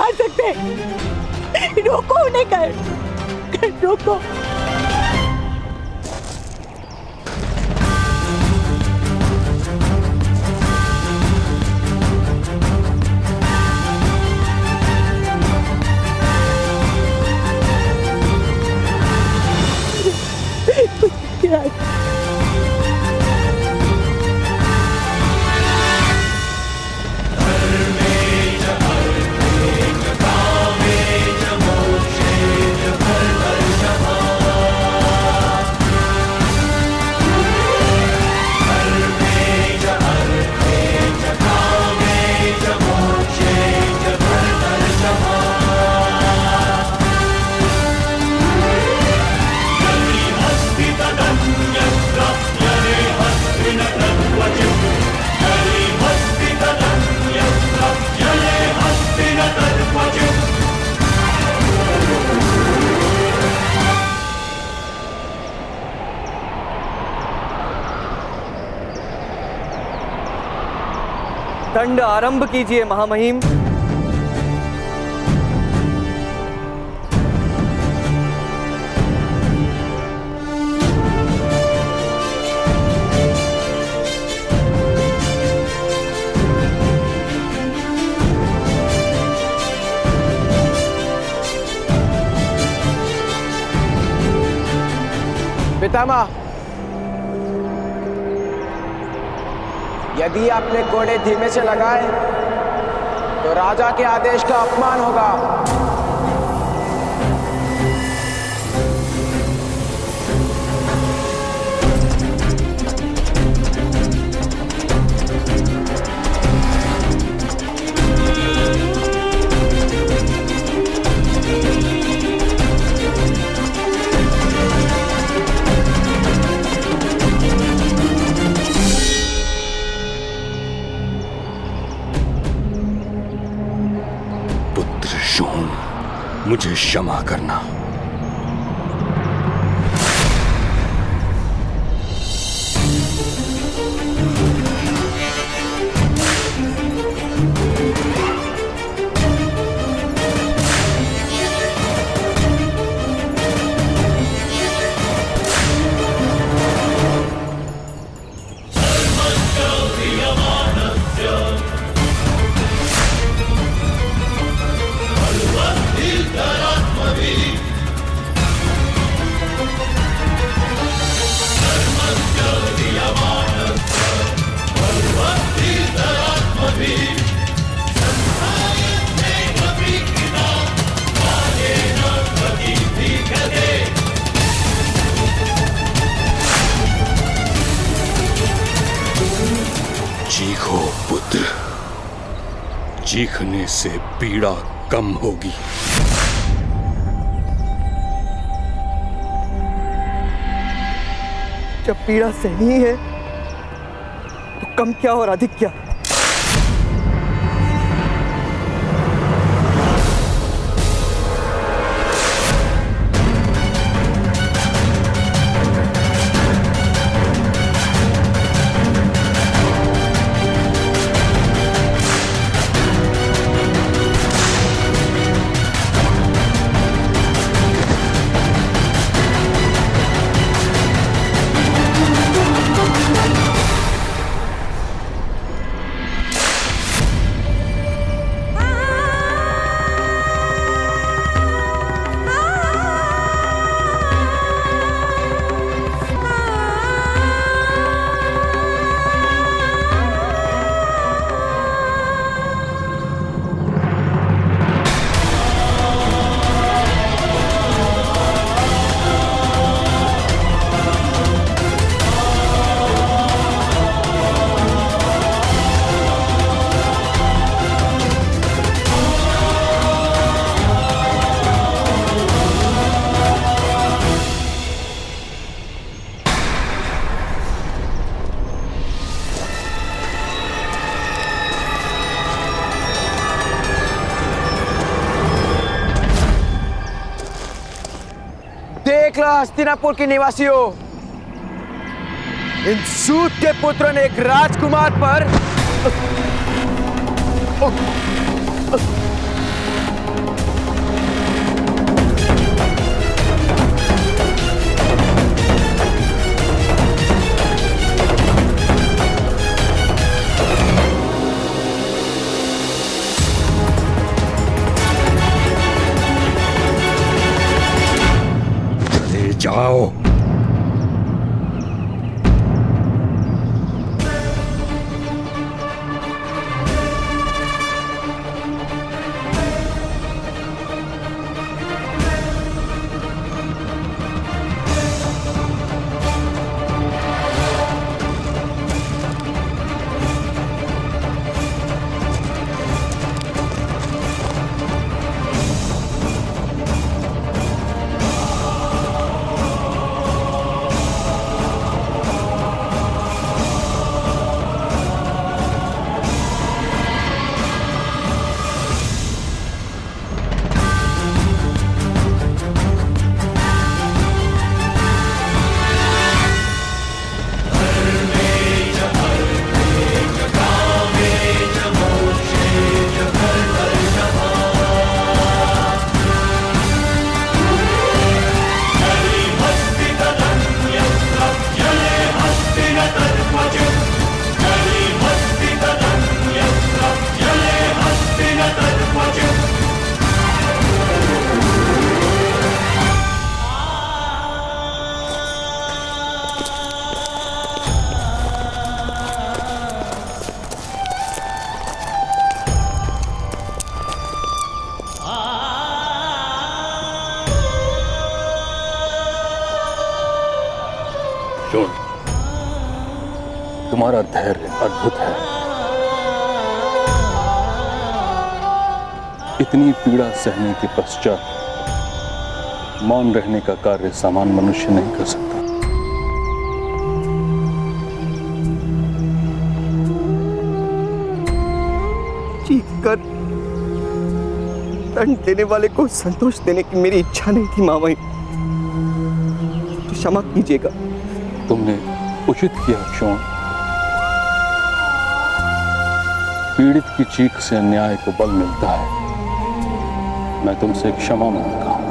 मार सकते। रोको उन्हें, कर रोको। दंड आरंभ कीजिए महामहिम। पितामह, यदि आपने घोड़े धीमे से लगाए तो राजा के आदेश का अपमान होगा। मुझे क्षमा करना। चीखो पुत्र, चीखने से पीड़ा कम होगी। जब पीड़ा सही है तो कम क्या और अधिक क्या। देख लो हस्तिनापुर के निवासियों, इन सूत के पुत्र ने एक राजकुमार पर आओ। शोण, तुम्हारा धैर्य अद्भुत है। इतनी पीड़ा सहने के पश्चात मौन रहने का कार्य सामान्य मनुष्य नहीं कर सकता। चीख कर दंड देने वाले को संतोष देने की मेरी इच्छा नहीं थी मामाई, तो क्षमा कीजिएगा। तुमने उचित किया शोण। पीड़ित की चीख से अन्याय को बल मिलता है। मैं तुमसे क्षमा मांगता हूं।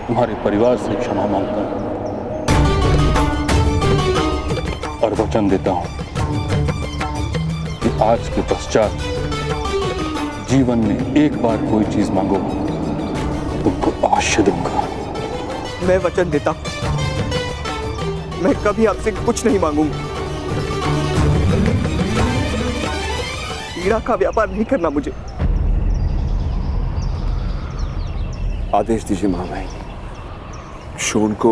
तुम्हारे परिवार से क्षमा मांगता हूं और वचन देता हूं कि आज के पश्चात जीवन में एक बार कोई चीज मांगो तुमको अवश्य दूंगा। मैं वचन देता हूं, मैं कभी आपसे कुछ नहीं मांगूंगा। पीड़ा का व्यापार नहीं करना मुझे। आदेश दीजिए महामाई, शोण को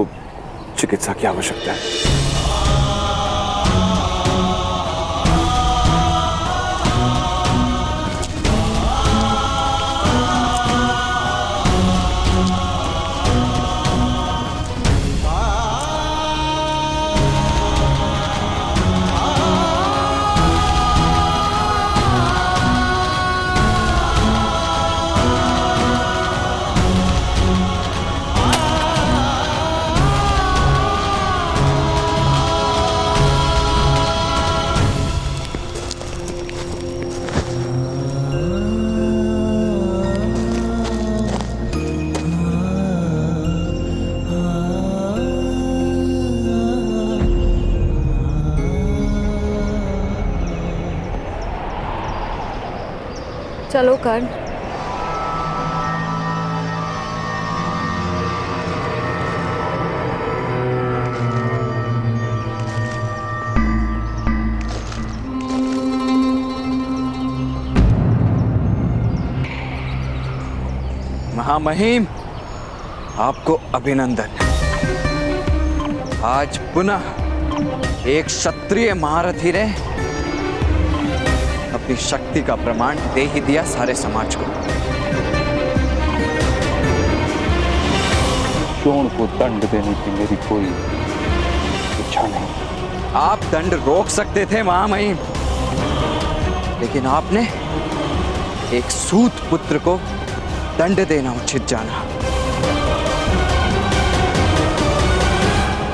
चिकित्सा की आवश्यकता है। चलो कर्ण। महामहिम, आपको अभिनंदन। आज पुनः एक क्षत्रिय महारथी ने अपनी शक्ति का प्रमाण दे ही दिया सारे समाज को। शोण को दंड देने की मेरी कोई इच्छा नहीं। आप दंड रोक सकते थे महामहिम, लेकिन आपने एक सूत पुत्र को दंड देना उचित जाना।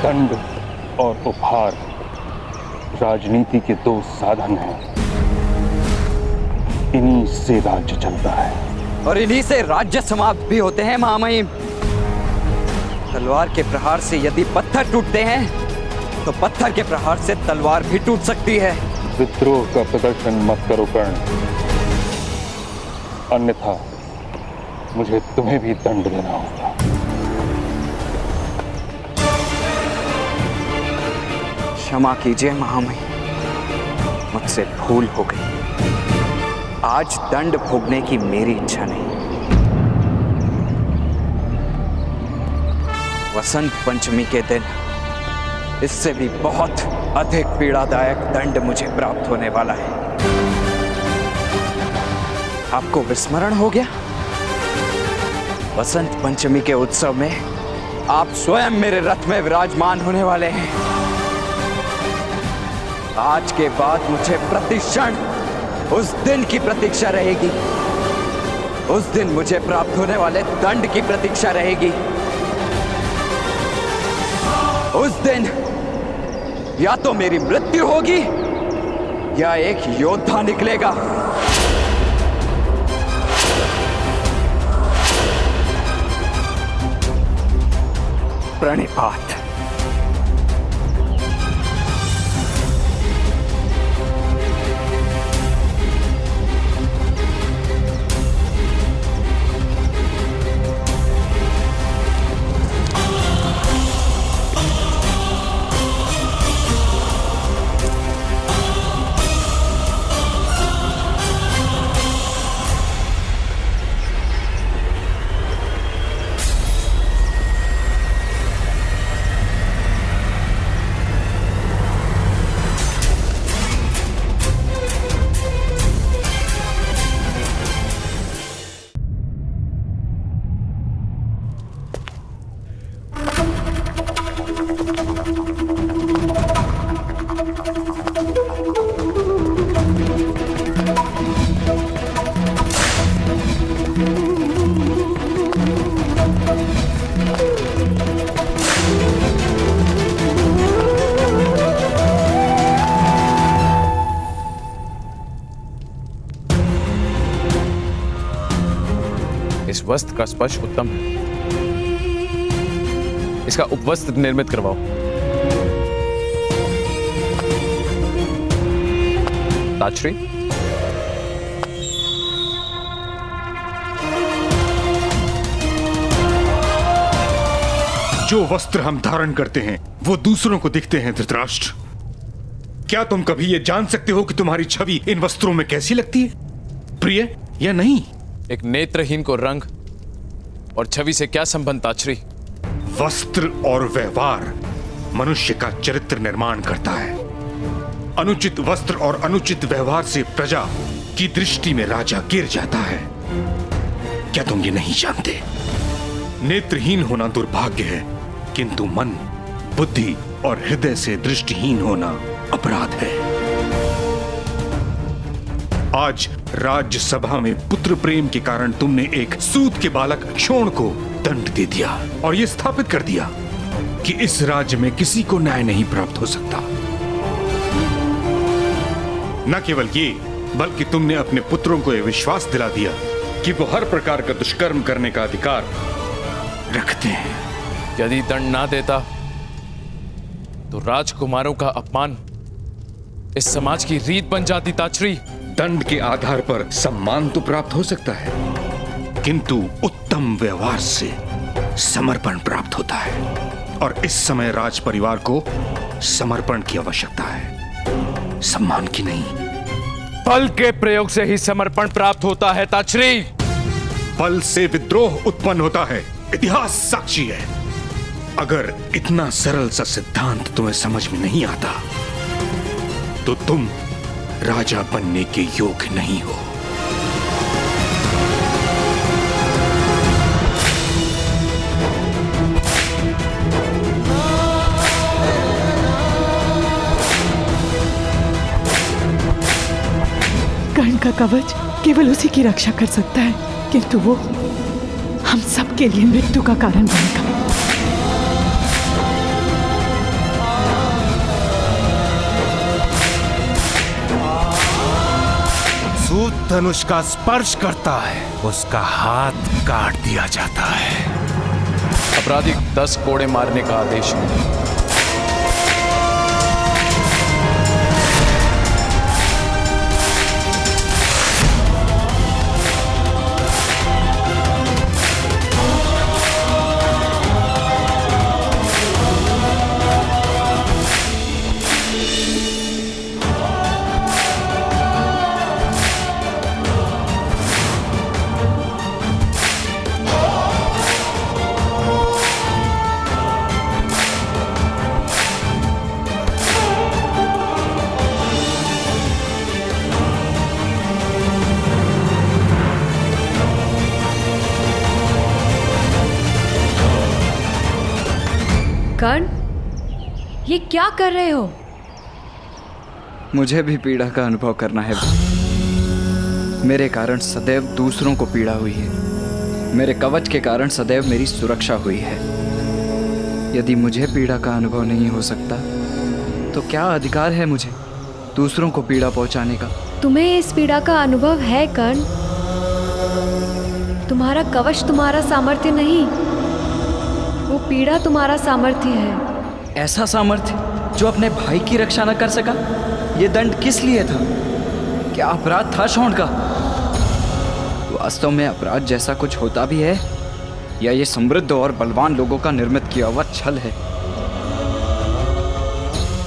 दंड और उपहार राजनीति के दो साधन हैं। इन्हीं से राज्य चलता है और इन्हीं से राज्य समाप्त भी होते हैं महामहिम। तलवार के प्रहार से यदि पत्थर टूटते हैं तो पत्थर के प्रहार से तलवार भी टूट सकती है। विद्रोह का प्रदर्शन मत करो कर्ण। अन्यथा मुझे तुम्हें भी दंड देना होगा। क्षमा कीजिए महामहिम, मुझसे भूल हो गई। आज दंड भोगने की मेरी इच्छा नहीं। वसंत पंचमी के दिन इससे भी बहुत अधिक पीड़ादायक दंड मुझे प्राप्त होने वाला है। आपको विस्मरण हो गया? वसंत पंचमी के उत्सव में आप स्वयं मेरे रथ में विराजमान होने वाले हैं। आज के बाद मुझे प्रतिक्षण उस दिन की प्रतीक्षा रहेगी। उस दिन मुझे प्राप्त होने वाले दंड की प्रतीक्षा रहेगी। उस दिन या तो मेरी मृत्यु होगी या एक योद्धा निकलेगा। प्रणिपात। इस वस्त्र का स्पर्श उत्तम है। इसका उपवस्त्र निर्मित करवाओ। ताजश्री, जो वस्त्र हम धारण करते हैं वो दूसरों को दिखते हैं धृतराष्ट्र। क्या तुम कभी ये जान सकते हो कि तुम्हारी छवि इन वस्त्रों में कैसी लगती है, प्रिय या नहीं? एक नेत्रहीन को रंग और छवि से क्या संबंध ताजश्री? वस्त्र और व्यवहार मनुष्य का चरित्र निर्माण करता है। अनुचित वस्त्र और अनुचित व्यवहार से प्रजा की दृष्टि में राजा गिर जाता है। क्या तुम ये नहीं जानते? नेत्रहीन होना दुर्भाग्य है, किंतु मन, बुद्धि और हृदय से दृष्टिहीन होना अपराध है। आज राज्यसभा में पुत्र प्रेम के कारण तुमने एक सूत के बालक क्षोण को दंड दे दिया और यह स्थापित कर दिया कि इस राज्य में किसी को न्याय नहीं प्राप्त हो सकता। न केवल ये, बल्कि तुमने अपने पुत्रों को यह विश्वास दिला दिया कि वो हर प्रकार का दुष्कर्म करने का अधिकार रखते हैं। यदि दंड ना देता तो राजकुमारों का अपमान इस समाज की रीत बन जाती ताजश्री। दंड के आधार पर सम्मान तो प्राप्त हो सकता है, किंतु उत्तम व्यवहार से समर्पण प्राप्त होता है और इस समय राज परिवार को समर्पण की आवश्यकता है, सम्मान की नहीं। बल के प्रयोग से ही समर्पण प्राप्त होता है ताजश्री। बल से विद्रोह उत्पन्न होता है, इतिहास साक्षी है। अगर इतना सरल सा सिद्धांत तुम्हें समझ में नहीं आता तो तुम राजा बनने के योग्य नहीं हो। कर्ण का कवच केवल उसी की रक्षा कर सकता है, किंतु वो हम सबके लिए मृत्यु का कारण बनेगा। सूत धनुष का स्पर्श करता है, उसका हाथ काट दिया जाता है। अपराधी 10 कोड़े मारने का आदेश है। कर्ण, ये क्या कर रहे हो? मुझे भी पीड़ा का अनुभव करना है। मेरे कारण सदैव दूसरों को पीड़ा हुई है। मेरे कवच के कारण सदैव मेरी सुरक्षा हुई है। यदि मुझे पीड़ा का अनुभव नहीं हो सकता तो क्या अधिकार है मुझे दूसरों को पीड़ा पहुंचाने का? तुम्हें इस पीड़ा का अनुभव है कर्ण। तुम्हारा कवच तुम्हारा सामर्थ्य नहीं, वो पीड़ा तुम्हारा सामर्थ्य है। ऐसा सामर्थ्य जो अपने भाई की रक्षा न कर सका? ये दंड किस लिए था? क्या अपराध था शौंड का? वास्तव में अपराध जैसा कुछ होता भी है या ये समृद्ध और बलवान लोगों का निर्मित किया हुआ छल है?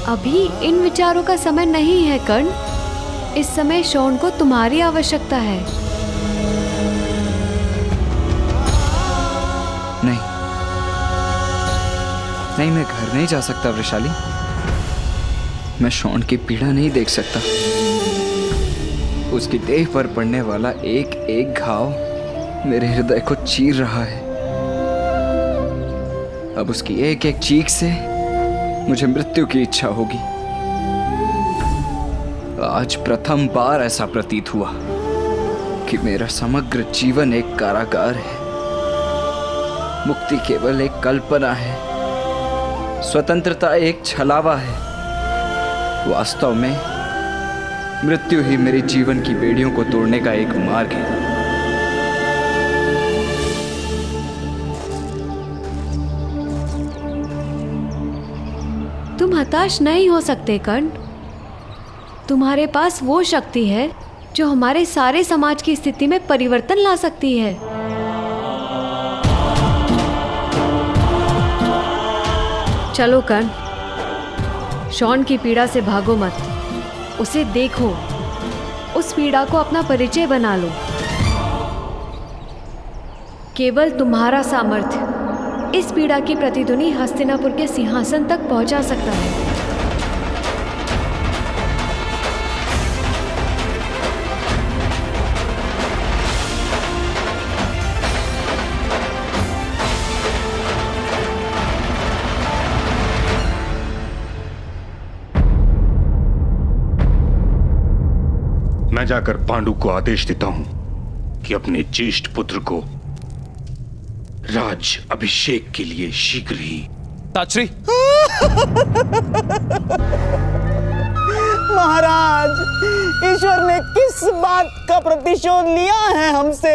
अभी इन विचारों का समय नहीं है कर्ण। इस समय शौंड को तुम्हारी आवश्यकता है। नहीं, मैं घर नहीं जा सकता वृषाली। मैं शौंड की पीड़ा नहीं देख सकता। उसकी देह पर पड़ने वाला एक एक घाव मेरे हृदय को चीर रहा है। अब उसकी एक एक चीख से मुझे मृत्यु की इच्छा होगी। आज प्रथम बार ऐसा प्रतीत हुआ कि मेरा समग्र जीवन एक कारागार है। मुक्ति केवल एक कल्पना है, स्वतंत्रता एक छलावा है। वास्तव में मृत्यु ही मेरे जीवन की बेड़ियों को तोड़ने का एक मार्ग है। तुम हताश नहीं हो सकते कर्ण। तुम्हारे पास वो शक्ति है जो हमारे सारे समाज की स्थिति में परिवर्तन ला सकती है। चलो कर्ण, शौंड की पीड़ा से भागो मत, उसे देखो, उस पीड़ा को अपना परिचय बना लो। केवल तुम्हारा सामर्थ्य इस पीड़ा की प्रतिध्वनि हस्तिनापुर के सिंहासन तक पहुंचा सकता है। मैं जाकर पांडु को आदेश देता हूं कि अपने ज्येष्ठ पुत्र को राज अभिषेक के लिए शीघ्र ही। ताचरी, महाराज, ईश्वर ने किस बात का प्रतिशोध लिया है हमसे?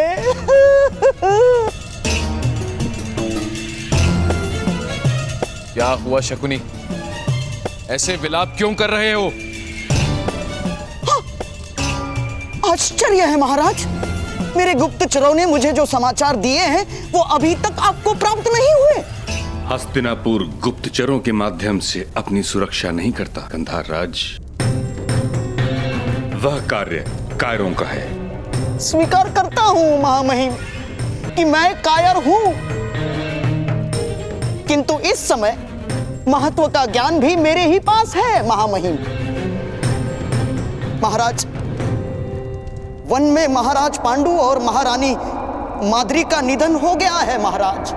क्या हुआ शकुनी? ऐसे विलाप क्यों कर रहे हो? आश्चर्य है महाराज, मेरे गुप्तचरों ने मुझे जो समाचार दिए हैं वो अभी तक आपको प्राप्त नहीं हुए। हस्तिनापुर गुप्तचरों के माध्यम से अपनी सुरक्षा नहीं करता गंधार राज। वह कार्य कायरों का है। स्वीकार करता हूं महामहिम कि मैं कायर हूं, किंतु इस समय महत्व का ज्ञान भी मेरे ही पास है महामहिम। महाराज, वन में महाराज पांडु और महारानी माद्री का निधन हो गया है महाराज।